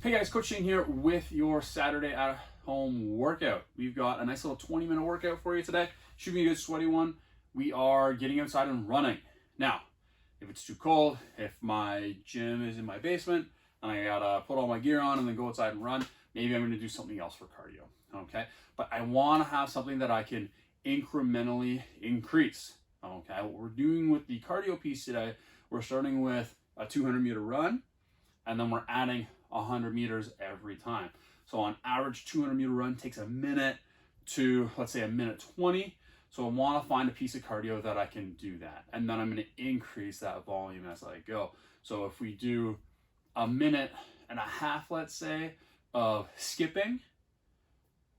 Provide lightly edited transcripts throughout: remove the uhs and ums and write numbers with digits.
Hey guys, Coach Shane here with your Saturday at home workout. We've got a nice little 20-minute workout for you today. Should be a good sweaty one. We are getting outside and running. Now, if it's too cold, if my gym is in my basement and I gotta put all my gear on and then go outside and run, maybe I'm gonna do something else for cardio, okay? But I wanna have something that I can incrementally increase, okay? What we're doing with the cardio piece today, we're starting with a 200-meter run, and then we're adding 100 meters every time. So on average, 200-meter run takes a minute to, let's say, a minute 20. So I want to find a piece of cardio that I can do that. And then I'm going to increase that volume as I go. So if we do a minute and a half, let's say, of skipping,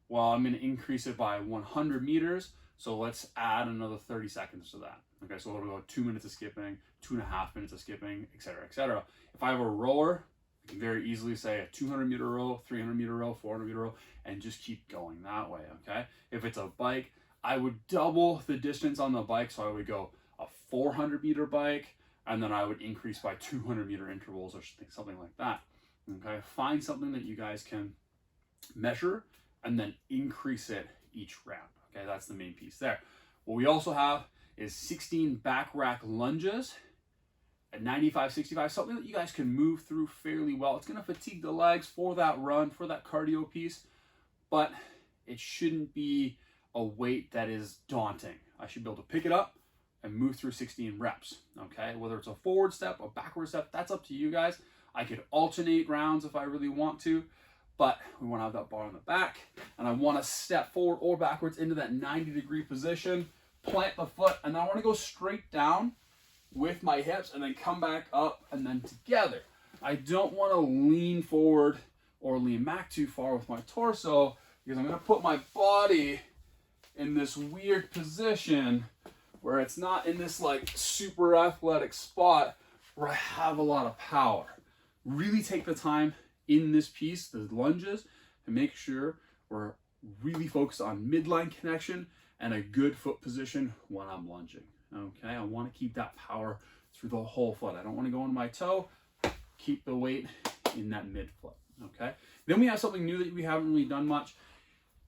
well, I'm going to increase it by 100 meters. So let's add another 30 seconds to that. Okay, so we'll go 2 minutes of skipping, 2.5 minutes of skipping, etc., etc. If I have a rower, I can very easily say a 200-meter row, 300-meter row, 400-meter row, and just keep going that way, okay? If it's a bike, I would double the distance on the bike, so I would go a 400-meter bike, and then I would increase by 200-meter intervals or something like that, okay? Find something that you guys can measure and then increase it each round, okay? That's the main piece there. What we also have is 16 back rack lunges at 95, 65, something that you guys can move through fairly well. It's going to fatigue the legs for that run, for that cardio piece, but it shouldn't be a weight that is daunting. I should be able to pick it up and move through 16 reps, okay? Whether it's a forward step, a backward step, that's up to you guys. I could alternate rounds if I really want to, but we want to have that bar on the back, and I want to step forward or backwards into that 90-degree position, plant the foot, and I want to go straight down with my hips and then come back up and then together. I don't want to lean forward or lean back too far with my torso because I'm going to put my body in this weird position where it's not in this like super athletic spot where I have a lot of power. Really take the time in this piece, the lunges, to make sure we're really focused on midline connection and a good foot position when I'm lunging. Okay, I want to keep that power through the whole foot. I don't want to go into my toe. Keep the weight in that mid foot. Okay, then we have something new that we haven't really done much.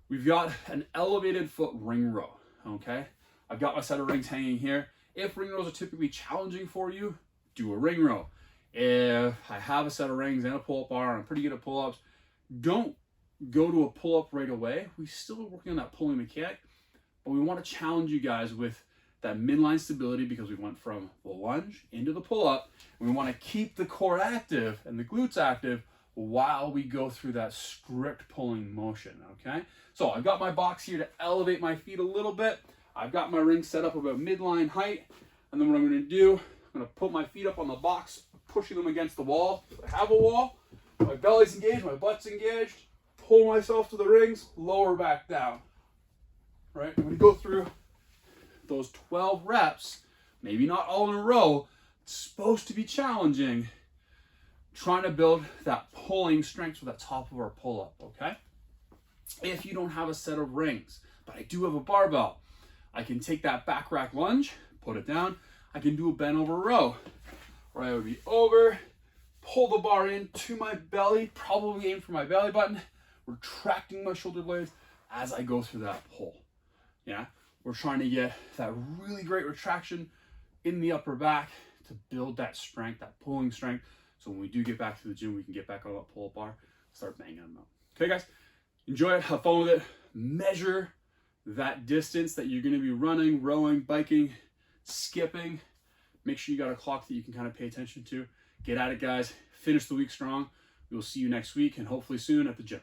We've got an elevated foot ring row. Okay, I've got my set of rings hanging here. If ring rows are typically challenging for you, do a ring row. If I have a set of rings and a pull-up bar and I'm pretty good at pull-ups, don't go to a pull-up right away. We still are working on that pulling mechanic, but we want to challenge you guys with that midline stability because we went from the lunge into the pull-up. We want to keep the core active and the glutes active while we go through that strict pulling motion, okay? So I've got my box here to elevate my feet a little bit. I've got my ring set up about midline height, and then what I'm going to do, I'm going to put my feet up on the box, pushing them against the wall. I have a wall, my belly's engaged, my butt's engaged, pull myself to the rings, lower back down, right? I'm going to go through those 12 reps, maybe not all in a row. It's supposed to be challenging, trying to build that pulling strength for the top of our pull-up, okay? If you don't have a set of rings, but I do have a barbell, I can take that back rack lunge, put it down. I can do a bent over row, where I would be over, pull the bar in to my belly, probably aim for my belly button, retracting my shoulder blades as I go through that pull, yeah? We're trying to get that really great retraction in the upper back to build that strength, that pulling strength. So when we do get back to the gym, we can get back on that pull-up bar, start banging them out. Okay, guys, enjoy it, have fun with it. Measure that distance that you're going to be running, rowing, biking, skipping. Make sure you got a clock that you can kind of pay attention to. Get at it, guys. Finish the week strong. We will see you next week and hopefully soon at the gym.